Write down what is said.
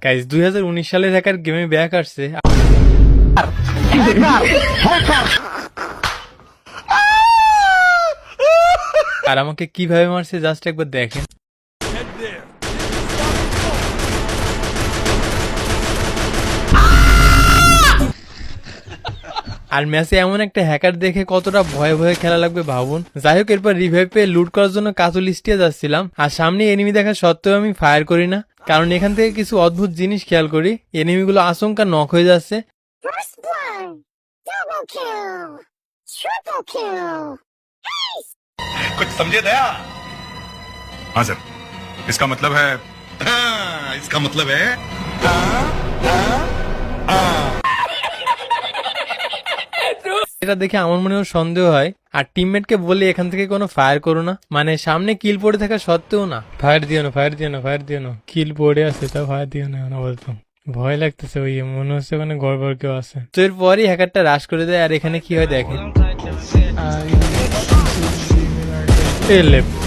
Guys 2019 সালের hacker গেমে back আসছে। আর আমাকে কিভাবে মারছে জাস্ট একবার দেখেন। আর ম্যাচে এমন একটা হ্যাকার দেখে কতটা ভয়ে ভয়ে খেলা লাগবে ভাবুন। যাই হোক, এরপর রিভাইভ পেয়ে লুট করার জন্য কাজল লিস্টিয়ে যাচ্ছিলাম, আর সামনে এনিমি দেখা সত্ত্বেও আমি ফায়ার করি না, কারণ এখান থেকে কিছু অদ্ভুত জিনিস খেয়াল করি। এনিমিগুলো আচমকা নক হয়ে যাচ্ছে। First blood, double kill, triple kill. कुछ समझे दया? हाँ सर, इसका मतलब है इसका मतलब है এটা দেখে আমার মনেও সন্দেহ হয়, আর টিমমেটকে বলি এখান থেকে কোনো ফায়ার করো না, মানে সামনে কিল পড়ে থাকা সত্ত্বেও না। ফায়ার দিও না, ফায়ার দিও না, ফায়ার দিও না, কিল পড়ে আছে তা ফায়ার দিও না বলতো। ভয় লাগতেছে, ওই মনে হচ্ছে ওখানে গড়বড় কেউ আছে। তো এরপরই হ্যাকারটা রাশ করে দেয়, আর এখানে কি হয় দেখেন। লেফট